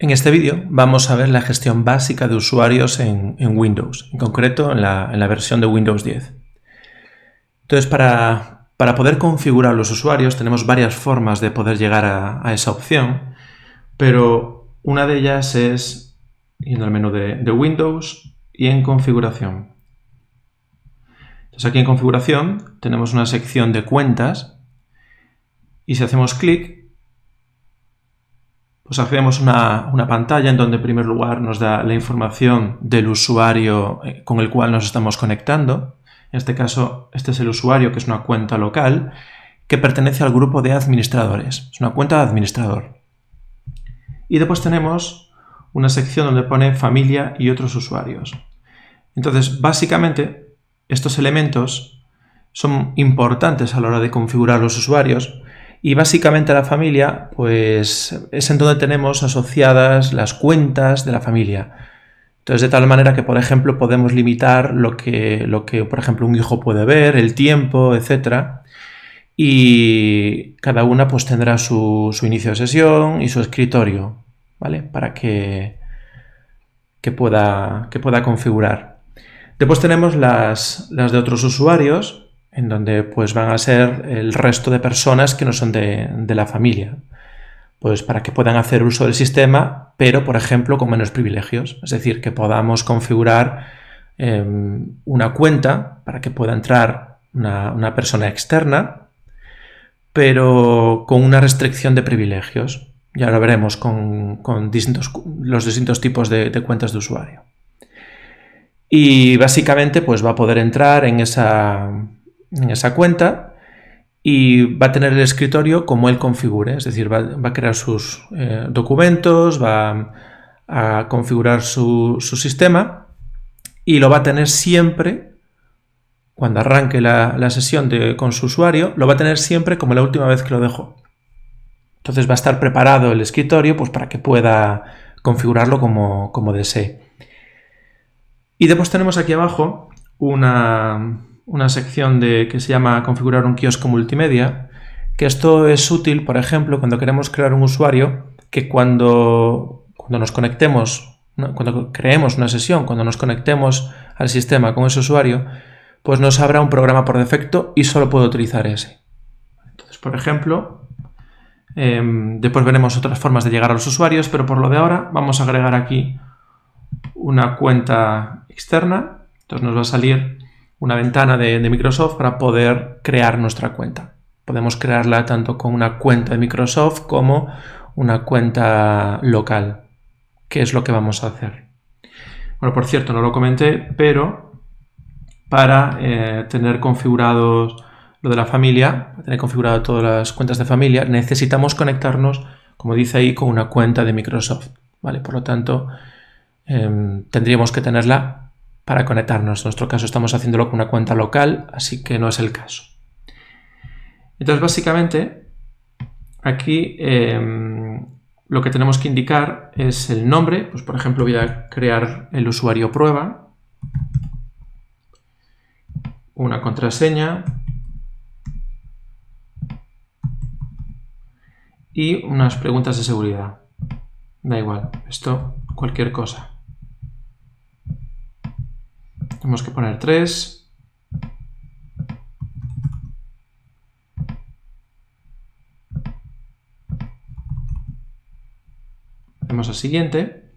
En este vídeo vamos a ver la gestión básica de usuarios en Windows, en concreto en la versión de Windows 10. Entonces, para poder configurar los usuarios tenemos varias formas de poder llegar a esa opción, pero una de ellas es yendo al menú de Windows y en configuración. Entonces aquí en configuración tenemos una sección de cuentas y si hacemos clic pues accedemos a una pantalla en donde en primer lugar nos da la información del usuario con el cual nos estamos conectando. En este caso, este es el usuario, que es una cuenta local, que pertenece al grupo de administradores. Es una cuenta de administrador. Y después tenemos una sección donde pone familia y otros usuarios. Entonces, básicamente, estos elementos son importantes a la hora de configurar los usuarios. Y básicamente la familia, pues es en donde tenemos asociadas las cuentas de la familia. Entonces, de tal manera que, por ejemplo, podemos limitar lo que por ejemplo, un hijo puede ver, el tiempo, etc. Y cada una pues tendrá su inicio de sesión y su escritorio, ¿vale? Para que pueda configurar. Después tenemos las de otros usuarios, en donde pues van a ser el resto de personas que no son de la familia, pues para que puedan hacer uso del sistema, pero por ejemplo con menos privilegios, es decir, que podamos configurar una cuenta para que pueda entrar una persona externa, pero con una restricción de privilegios. Ya lo veremos con los distintos tipos de cuentas de usuario. Y básicamente pues va a poder entrar en esa cuenta y va a tener el escritorio como él configure, es decir, va a crear sus documentos, va a configurar su sistema y lo va a tener siempre, cuando arranque la sesión con su usuario, lo va a tener siempre como la última vez que lo dejó. Entonces va a estar preparado el escritorio pues, para que pueda configurarlo como desee. Y después tenemos aquí abajo una sección que se llama configurar un kiosco multimedia, que esto es útil, por ejemplo, cuando queremos crear un usuario, que cuando nos conectemos, cuando creemos una sesión, cuando nos conectemos al sistema con ese usuario, pues nos abra un programa por defecto y solo puedo utilizar ese. Entonces, por ejemplo, después veremos otras formas de llegar a los usuarios, pero por lo de ahora vamos a agregar aquí una cuenta externa. Entonces nos va a salir una ventana de Microsoft para poder crear nuestra cuenta. Podemos crearla tanto con una cuenta de Microsoft como una cuenta local, que es lo que vamos a hacer. Bueno, por cierto, no lo comenté, pero para tener configurados lo de la familia, para tener configurado todas las cuentas de familia, necesitamos conectarnos, como dice ahí, con una cuenta de Microsoft, ¿vale? Por lo tanto, tendríamos que tenerla para conectarnos. En nuestro caso estamos haciéndolo con una cuenta local, así que no es el caso. Entonces, básicamente, aquí lo que tenemos que indicar es el nombre. Pues, por ejemplo, voy a crear el usuario prueba, una contraseña y unas preguntas de seguridad. Da igual, esto, cualquier cosa. Tenemos que poner 3. Hacemos el siguiente.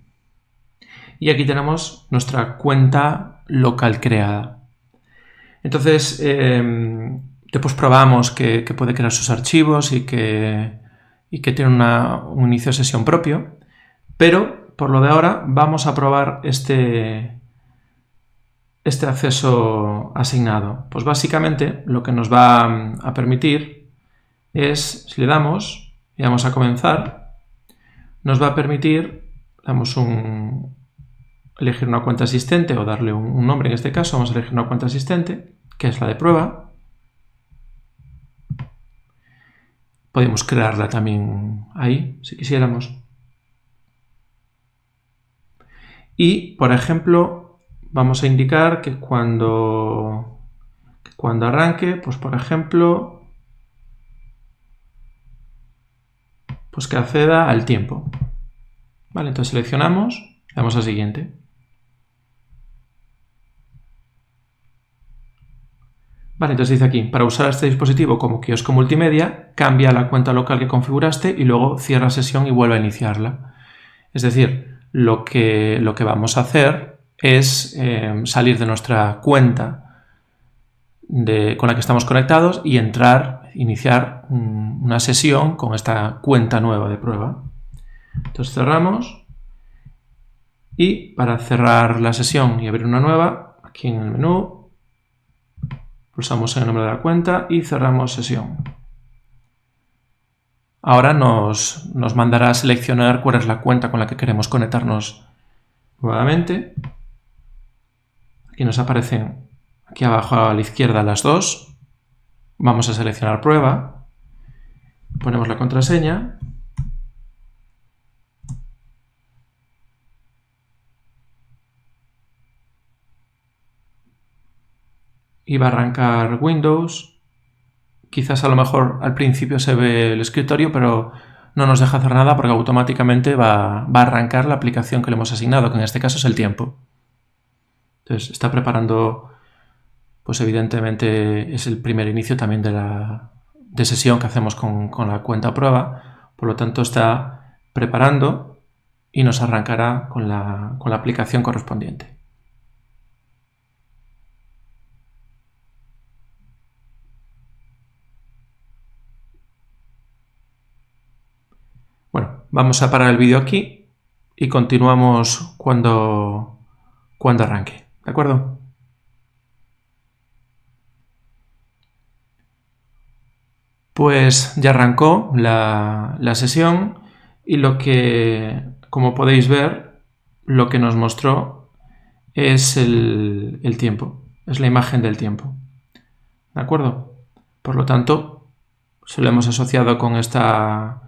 Y aquí tenemos nuestra cuenta local creada. Entonces, después probamos que puede crear sus archivos y que tiene un inicio de sesión propio. Pero, por lo de ahora, vamos a probar este acceso asignado. Pues básicamente lo que nos va a permitir es, si le damos y vamos a comenzar, nos va a permitir, elegir una cuenta asistente o darle un nombre. En este caso vamos a elegir una cuenta asistente, que es la de prueba. Podemos crearla también ahí, si quisiéramos. Y, por ejemplo, vamos a indicar que cuando arranque, pues por ejemplo, pues que acceda al tiempo. Vale, entonces seleccionamos, damos a siguiente. Vale, entonces dice aquí, para usar este dispositivo como kiosco multimedia, cambia la cuenta local que configuraste y luego cierra sesión y vuelve a iniciarla. Es decir, lo que vamos a hacer es salir de nuestra cuenta con la que estamos conectados y iniciar una sesión con esta cuenta nueva de prueba. Entonces cerramos y para cerrar la sesión y abrir una nueva, aquí en el menú, pulsamos en el nombre de la cuenta y cerramos sesión. Ahora nos mandará a seleccionar cuál es la cuenta con la que queremos conectarnos nuevamente. Aquí nos aparecen aquí abajo a la izquierda las dos. Vamos a seleccionar prueba. Ponemos la contraseña. Y va a arrancar Windows. Quizás a lo mejor al principio se ve el escritorio, pero no nos deja hacer nada porque automáticamente va a arrancar la aplicación que le hemos asignado, que en este caso es el tiempo. Entonces está preparando, pues evidentemente es el primer inicio también de sesión que hacemos con la cuenta prueba. Por lo tanto está preparando y nos arrancará con la aplicación correspondiente. Bueno, vamos a parar el vídeo aquí y continuamos cuando arranque. ¿De acuerdo? Pues ya arrancó la sesión y como podéis ver, lo que nos mostró es el tiempo, es la imagen del tiempo. ¿De acuerdo? Por lo tanto, se lo hemos asociado con esta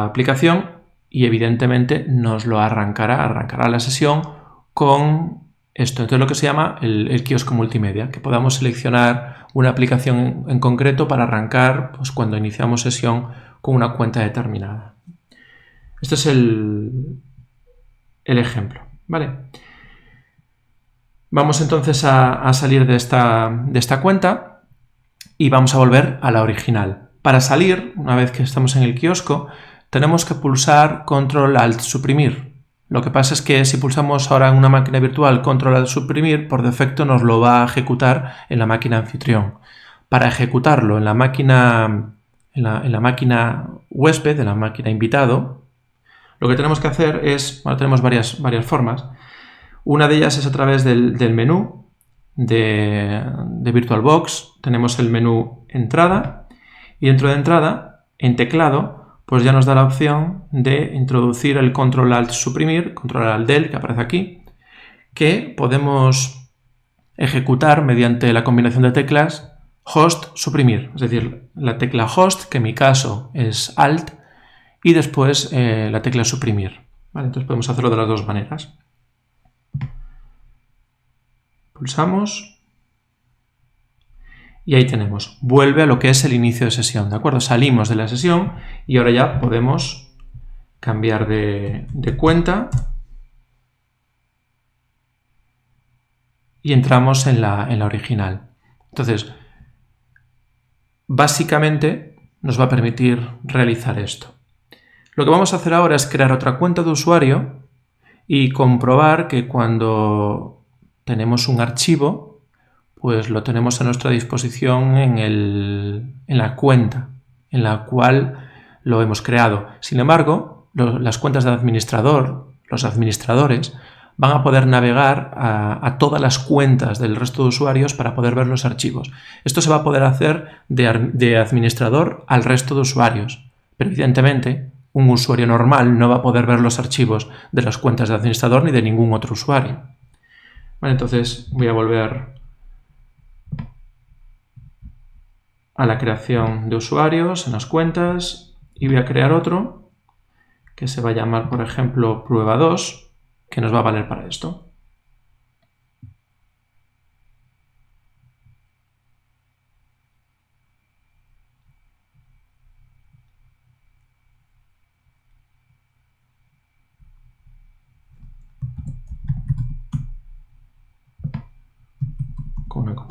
aplicación y evidentemente nos lo arrancará la sesión con esto. Entonces lo que se llama el kiosco multimedia, que podamos seleccionar una aplicación en concreto para arrancar pues, cuando iniciamos sesión con una cuenta determinada. Este es el ejemplo, ¿vale? Vamos entonces a salir de esta cuenta y vamos a volver a la original. Para salir, una vez que estamos en el kiosco, tenemos que pulsar Control Alt Suprimir. Lo que pasa es que si pulsamos ahora en una máquina virtual Control Alt Suprimir, por defecto nos lo va a ejecutar en la máquina anfitrión. Para ejecutarlo en la máquina huésped, en la máquina invitado, lo que tenemos que hacer es, bueno, tenemos varias formas. Una de ellas es a través del menú de VirtualBox. Tenemos el menú Entrada y dentro de Entrada, en teclado, pues ya nos da la opción de introducir el Control Alt Suprimir, Control Alt Del, que aparece aquí, que podemos ejecutar mediante la combinación de teclas Host Suprimir, es decir, la tecla Host, que en mi caso es Alt, y después la tecla Suprimir. ¿Vale? Entonces podemos hacerlo de las dos maneras. Pulsamos y ahí tenemos, vuelve a lo que es el inicio de sesión, ¿de acuerdo? Salimos de la sesión y ahora ya podemos cambiar de cuenta y entramos en la original. Entonces, básicamente nos va a permitir realizar esto. Lo que vamos a hacer ahora es crear otra cuenta de usuario y comprobar que cuando tenemos un archivo, pues lo tenemos a nuestra disposición en la cuenta en la cual lo hemos creado. Sin embargo, las cuentas de administrador, los administradores, van a poder navegar a todas las cuentas del resto de usuarios para poder ver los archivos. Esto se va a poder hacer de administrador al resto de usuarios, pero evidentemente un usuario normal no va a poder ver los archivos de las cuentas de administrador ni de ningún otro usuario. Vale, entonces voy a volver a la creación de usuarios en las cuentas y voy a crear otro que se va a llamar, por ejemplo, prueba 2, que nos va a valer para esto.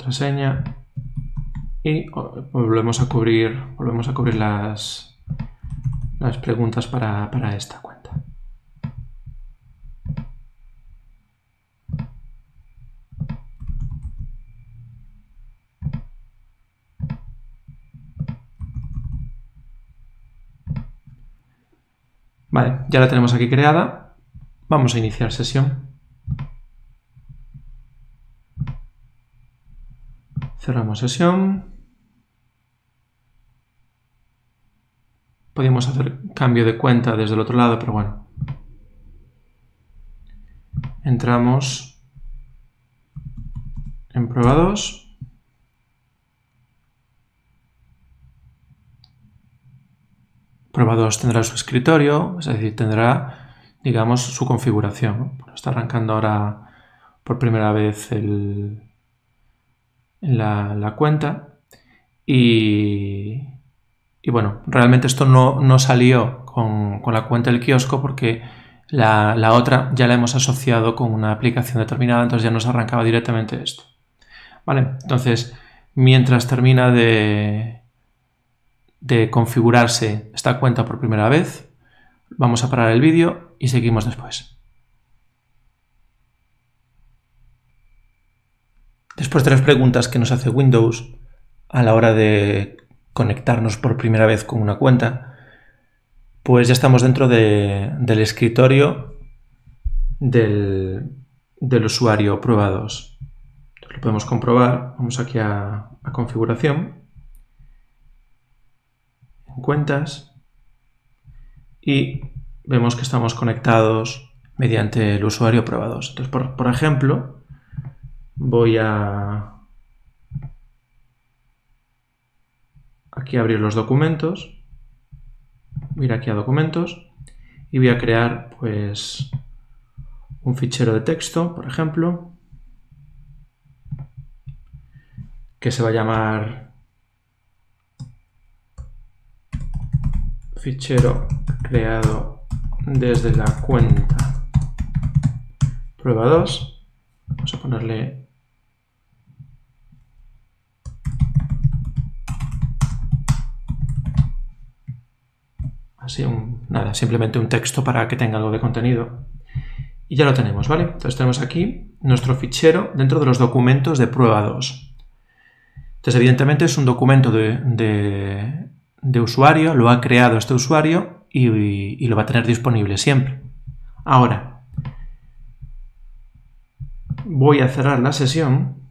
contraseña y volvemos a cubrir las preguntas para esta cuenta. Vale, ya la tenemos aquí creada. Vamos a iniciar sesión. Cerramos sesión. Podríamos hacer cambio de cuenta desde el otro lado, pero bueno. Entramos en prueba 2. Prueba 2 tendrá su escritorio, es decir, tendrá, digamos, su configuración. Está arrancando ahora por primera vez la cuenta y bueno, realmente esto no salió con la cuenta del kiosco porque la otra ya la hemos asociado con una aplicación determinada, entonces ya nos arrancaba directamente esto. Vale, entonces mientras termina de configurarse esta cuenta por primera vez, vamos a parar el vídeo y seguimos después. Después de las preguntas que nos hace Windows a la hora de conectarnos por primera vez con una cuenta, pues ya estamos dentro del escritorio del usuario prueba 2. Lo podemos comprobar. Vamos aquí a configuración, en cuentas, y vemos que estamos conectados mediante el usuario prueba 2. Entonces, por ejemplo, voy a aquí a abrir los documentos, voy a ir aquí a documentos y voy a crear pues un fichero de texto, por ejemplo, que se va a llamar fichero creado desde la cuenta prueba 2. Vamos a ponerle así simplemente un texto para que tenga algo de contenido. Y ya lo tenemos, ¿vale? Entonces tenemos aquí nuestro fichero dentro de los documentos de prueba 2. Entonces, evidentemente es un documento de usuario, lo ha creado este usuario y lo va a tener disponible siempre. Ahora, voy a cerrar la sesión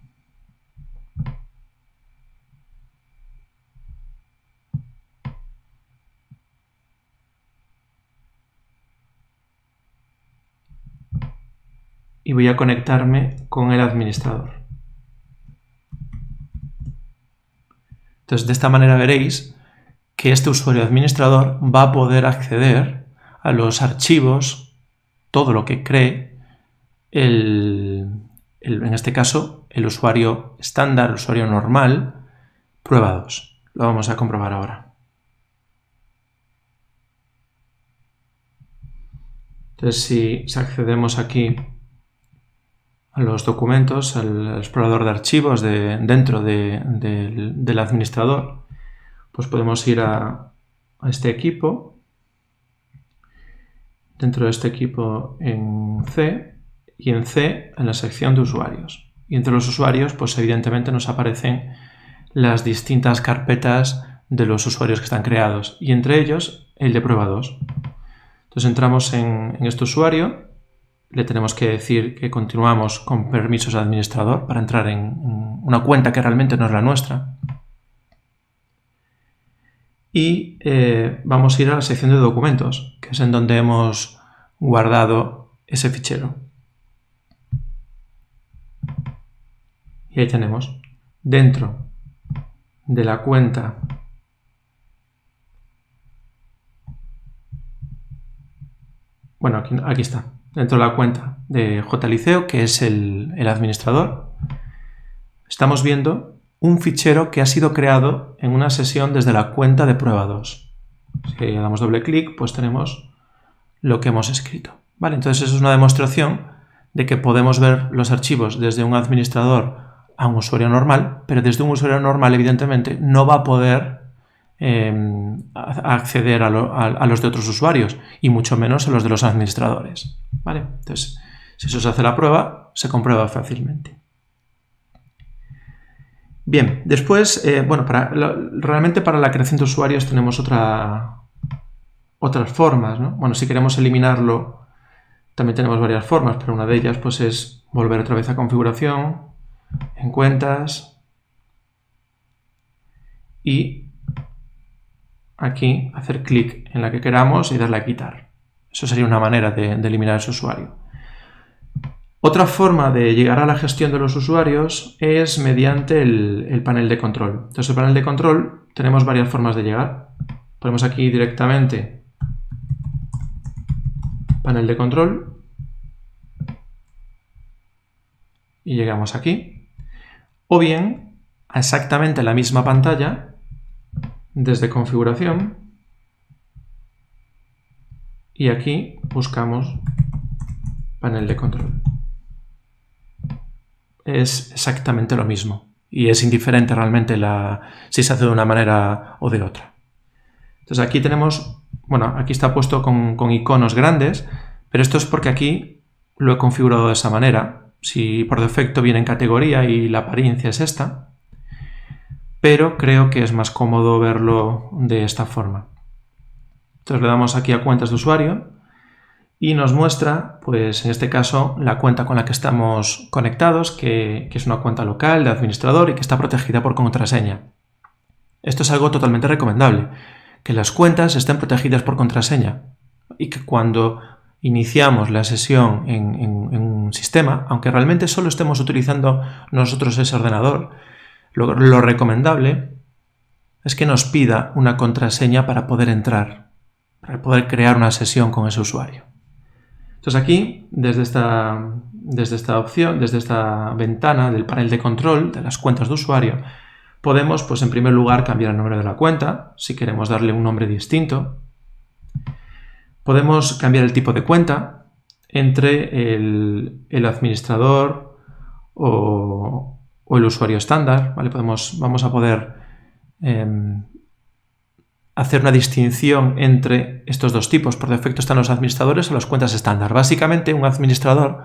y voy a conectarme con el administrador. Entonces, de esta manera veréis que este usuario administrador va a poder acceder a los archivos, todo lo que cree en este caso, el usuario estándar, el usuario normal, prueba 2. Lo vamos a comprobar ahora. Entonces, si accedemos aquí a los documentos, al explorador de archivos dentro del administrador, pues podemos ir a este equipo, dentro de este equipo en C, y en C en la sección de usuarios. Y entre los usuarios, pues evidentemente nos aparecen las distintas carpetas de los usuarios que están creados, y entre ellos el de prueba 2. Entonces entramos en este usuario, le tenemos que decir que continuamos con permisos de administrador para entrar en una cuenta que realmente no es la nuestra. Y vamos a ir a la sección de documentos, que es en donde hemos guardado ese fichero. Y ahí tenemos, dentro de la cuenta bueno, aquí está, dentro de la cuenta de JLiceo, que es el administrador, estamos viendo un fichero que ha sido creado en una sesión desde la cuenta de prueba 2. Si le damos doble clic, pues tenemos lo que hemos escrito. Vale, entonces eso es una demostración de que podemos ver los archivos desde un administrador a un usuario normal, pero desde un usuario normal, evidentemente, no va a poder acceder a los de otros usuarios y mucho menos a los de los administradores, ¿vale? Entonces, si eso se hace la prueba, se comprueba fácilmente. Bien, después, realmente para la creación de usuarios tenemos otras formas, ¿no? Bueno, si queremos eliminarlo, también tenemos varias formas, pero una de ellas pues es volver otra vez a configuración, en cuentas y aquí hacer clic en la que queramos y darle a quitar. Eso sería una manera de eliminar ese usuario. Otra forma de llegar a la gestión de los usuarios es mediante el panel de control. Entonces, el panel de control tenemos varias formas de llegar. Ponemos aquí directamente panel de control y llegamos aquí. O bien, a exactamente la misma pantalla, desde configuración, y aquí buscamos panel de control. Es exactamente lo mismo y es indiferente realmente si se hace de una manera o de otra. Entonces aquí tenemos, bueno, aquí está puesto con iconos grandes, pero esto es porque aquí lo he configurado de esa manera. Si por defecto viene en categoría y la apariencia es esta, pero creo que es más cómodo verlo de esta forma. Entonces le damos aquí a cuentas de usuario y nos muestra, pues en este caso, la cuenta con la que estamos conectados, que es una cuenta local de administrador y que está protegida por contraseña. Esto es algo totalmente recomendable, que las cuentas estén protegidas por contraseña y que cuando iniciamos la sesión en un sistema, aunque realmente solo estemos utilizando nosotros ese ordenador, lo recomendable es que nos pida una contraseña para poder entrar, para poder crear una sesión con ese usuario. Entonces aquí, desde esta opción, desde esta ventana del panel de control de las cuentas de usuario, podemos, pues en primer lugar, cambiar el nombre de la cuenta, si queremos darle un nombre distinto. Podemos cambiar el tipo de cuenta entre el administrador o el usuario estándar, ¿vale? Vamos a poder hacer una distinción entre estos dos tipos. Por defecto están los administradores o las cuentas estándar. Básicamente, un administrador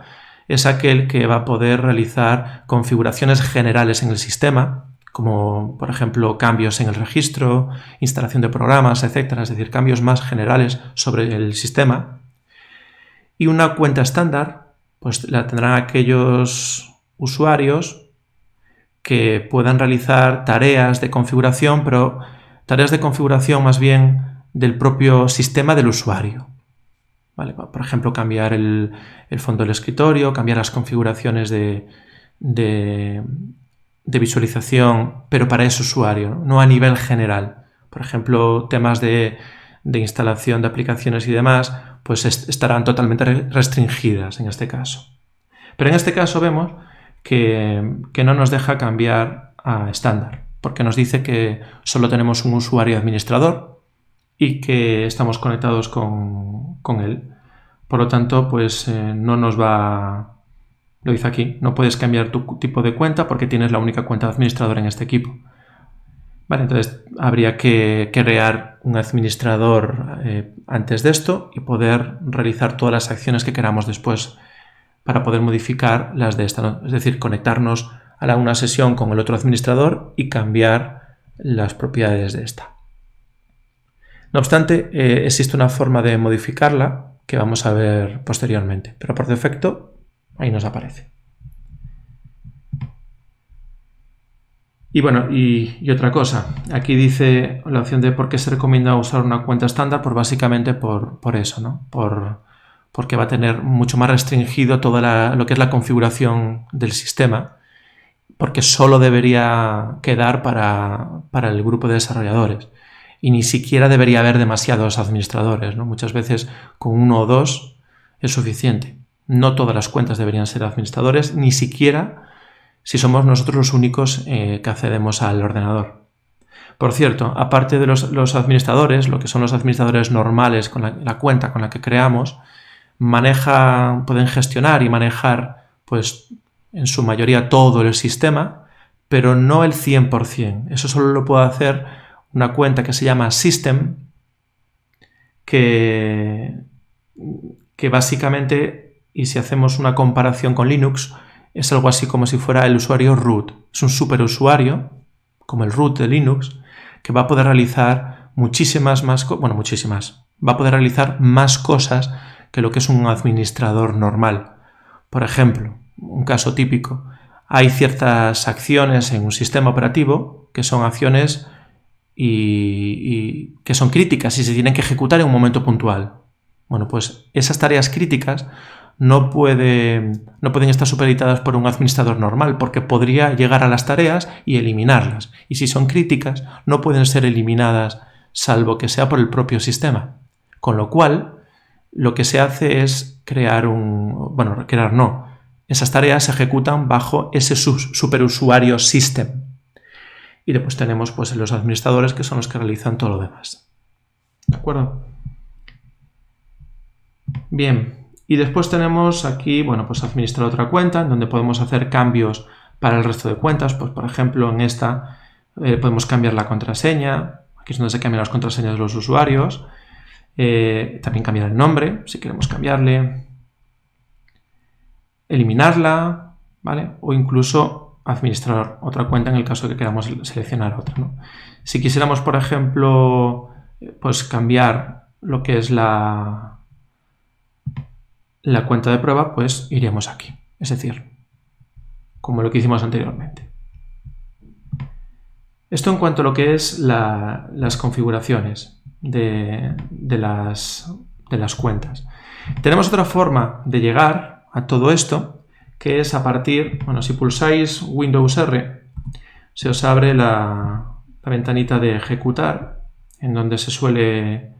es aquel que va a poder realizar configuraciones generales en el sistema, como por ejemplo cambios en el registro, instalación de programas, etcétera, es decir, cambios más generales sobre el sistema. Y una cuenta estándar, pues la tendrán aquellos usuarios que puedan realizar tareas de configuración, pero tareas de configuración más bien del propio sistema del usuario. ¿Vale? Por ejemplo, cambiar el fondo del escritorio, cambiar las configuraciones de visualización, pero para ese usuario, no a nivel general. Por ejemplo, temas de instalación de aplicaciones y demás, pues estarán totalmente restringidas en este caso. Pero en este caso vemos que no nos deja cambiar a estándar, porque nos dice que solo tenemos un usuario administrador y que estamos conectados con él. Por lo tanto, pues no nos va... Lo dice aquí, no puedes cambiar tu tipo de cuenta porque tienes la única cuenta de administrador en este equipo. Vale, entonces habría que crear un administrador antes de esto y poder realizar todas las acciones que queramos después para poder modificar las de esta, ¿no? Es decir, conectarnos a una sesión con el otro administrador y cambiar las propiedades de esta. No obstante, existe una forma de modificarla que vamos a ver posteriormente, pero por defecto ahí nos aparece. Y bueno, y otra cosa, aquí dice la opción de por qué se recomienda usar una cuenta estándar, pues básicamente por eso, ¿no? Porque va a tener mucho más restringido todo lo que es la configuración del sistema, porque solo debería quedar para el grupo de desarrolladores y ni siquiera debería haber demasiados administradores, ¿no? Muchas veces con uno o dos es suficiente. No todas las cuentas deberían ser administradores, ni siquiera si somos nosotros los únicos que accedemos al ordenador. Por cierto, aparte de los administradores, lo que son los administradores normales con la cuenta con la que creamos, pueden gestionar y manejar pues, en su mayoría todo el sistema, pero no el 100%. Eso solo lo puede hacer una cuenta que se llama System, que básicamente, y si hacemos una comparación con Linux, es algo así como si fuera el usuario root. Es un superusuario, como el root de Linux, que va a poder realizar va a poder realizar más cosas que lo que es un administrador normal. Por ejemplo, un caso típico, hay ciertas acciones en un sistema operativo que son acciones y que son críticas y se tienen que ejecutar en un momento puntual. Bueno, pues esas tareas críticas no pueden estar supeditadas por un administrador normal, porque podría llegar a las tareas y eliminarlas. Y si son críticas, no pueden ser eliminadas salvo que sea por el propio sistema. Con lo cual, lo que se hace es esas tareas se ejecutan bajo ese superusuario system. Y después tenemos pues los administradores, que son los que realizan todo lo demás. ¿De acuerdo? Bien. Y después tenemos aquí, pues administrar otra cuenta, en donde podemos hacer cambios para el resto de cuentas. Pues por ejemplo, en esta podemos cambiar la contraseña. Aquí es donde se cambian las contraseñas de los usuarios. También cambiar el nombre, si queremos cambiarle. Eliminarla, ¿vale? O incluso administrar otra cuenta en el caso de que queramos seleccionar otra, ¿no? Si quisiéramos, por ejemplo, pues cambiar lo que es la cuenta de prueba, pues iríamos aquí. Es decir, como lo que hicimos anteriormente. Esto en cuanto a lo que es las configuraciones de las cuentas. Tenemos otra forma de llegar a todo esto, que es a partir, si pulsáis Windows R, se os abre la ventanita de ejecutar, en donde se suele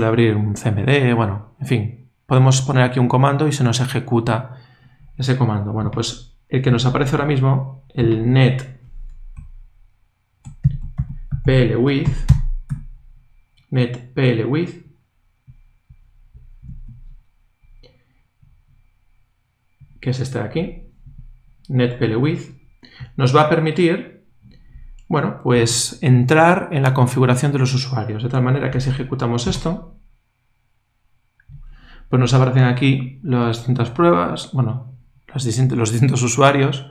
abrir un CMD, en fin. Podemos poner aquí un comando y se nos ejecuta ese comando. Pues el que nos aparece ahora mismo, el net plwidth, que es este de aquí, net plwidth, nos va a permitir, pues entrar en la configuración de los usuarios, de tal manera que si ejecutamos esto, pues nos aparecen aquí las distintas pruebas, los distintos usuarios,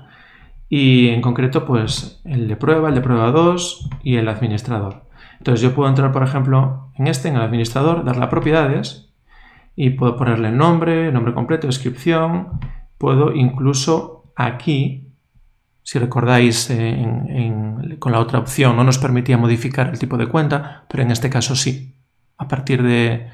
y en concreto pues el de prueba 2 y el administrador. Entonces yo puedo entrar, por ejemplo, en el administrador, darle a propiedades y puedo ponerle nombre completo, descripción. Puedo incluso aquí, si recordáis, con la otra opción no nos permitía modificar el tipo de cuenta, pero en este caso sí. A partir de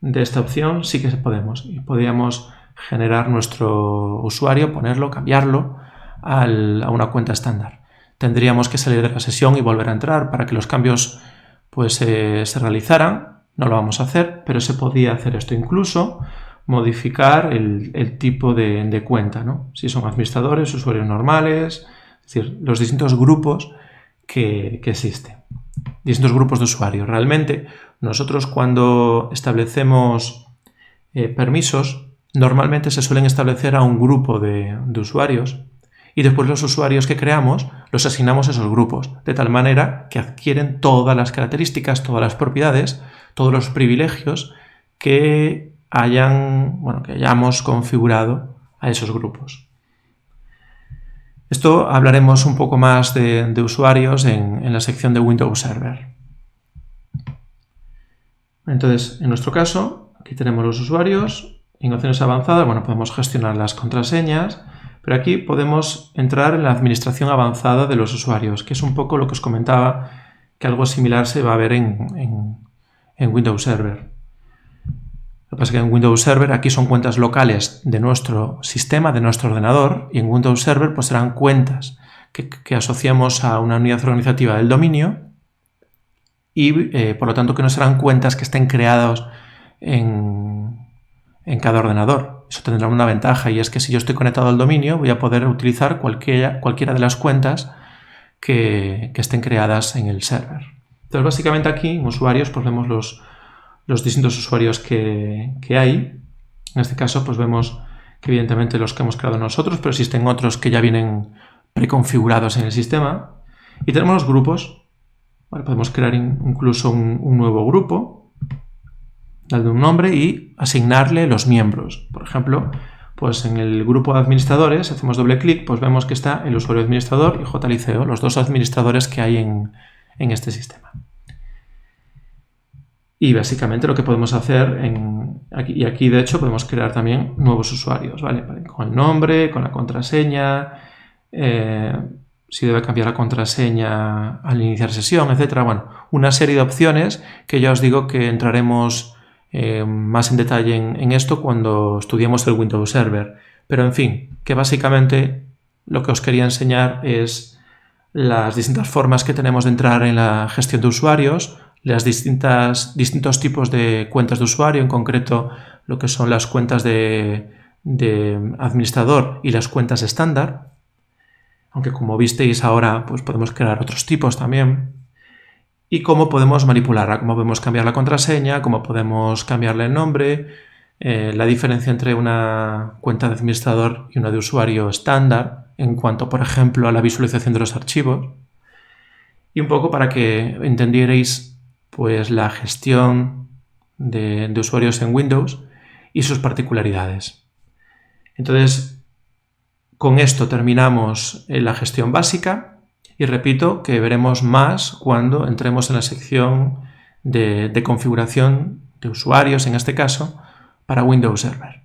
esta opción sí que podemos. Y podríamos generar nuestro usuario, ponerlo, cambiarlo a una cuenta estándar. Tendríamos que salir de la sesión y volver a entrar para que los cambios pues se realizaran. No lo vamos a hacer, pero se podía hacer esto. Incluso modificar el tipo de cuenta, ¿no? Si son administradores, usuarios normales, es decir, los distintos grupos que existen. Distintos grupos de usuarios. Realmente, nosotros cuando establecemos permisos, normalmente se suelen establecer a un grupo de usuarios y después los usuarios que creamos los asignamos a esos grupos, de tal manera que adquieren todas las características, todas las propiedades, todos los privilegios que hayamos configurado a esos grupos. Esto hablaremos un poco más de usuarios en la sección de Windows Server. Entonces, en nuestro caso, aquí tenemos los usuarios. En opciones avanzadas, podemos gestionar las contraseñas, pero aquí podemos entrar en la administración avanzada de los usuarios, que es un poco lo que os comentaba, que algo similar se va a ver en Windows Server. Lo que pasa es que en Windows Server aquí son cuentas locales de nuestro sistema, de nuestro ordenador, y en Windows Server pues serán cuentas que asociamos a una unidad organizativa del dominio y por lo tanto que no serán cuentas que estén creadas en cada ordenador. Eso tendrá una ventaja y es que si yo estoy conectado al dominio voy a poder utilizar cualquiera de las cuentas que estén creadas en el server. Entonces básicamente aquí en usuarios pues vemos los distintos usuarios que hay. En este caso pues vemos que evidentemente los que hemos creado nosotros, pero existen otros que ya vienen preconfigurados en el sistema. Y tenemos los grupos. Vale, podemos crear incluso un nuevo grupo, darle un nombre y asignarle los miembros. Por ejemplo, pues en el grupo de administradores, hacemos doble clic, pues vemos que está el usuario administrador y JLICEO, los dos administradores que hay en este sistema. Y básicamente lo que podemos hacer aquí de hecho podemos crear también nuevos usuarios, ¿vale? Con el nombre, con la contraseña, si debe cambiar la contraseña al iniciar sesión, etcétera. Bueno, una serie de opciones que ya os digo que entraremos más en detalle en esto cuando estudiemos el Windows Server. Pero en fin, que básicamente lo que os quería enseñar es las distintas formas que tenemos de entrar en la gestión de usuarios, las distintos tipos de cuentas de usuario, en concreto lo que son las cuentas de administrador y las cuentas estándar, aunque como visteis ahora pues podemos crear otros tipos también, y cómo podemos manipularla, cómo podemos cambiar la contraseña, cómo podemos cambiarle el nombre, la diferencia entre una cuenta de administrador y una de usuario estándar en cuanto, por ejemplo, a la visualización de los archivos, y un poco para que entendierais pues la gestión de usuarios en Windows y sus particularidades. Entonces, con esto terminamos la gestión básica y repito que veremos más cuando entremos en la sección de configuración de usuarios, en este caso, para Windows Server.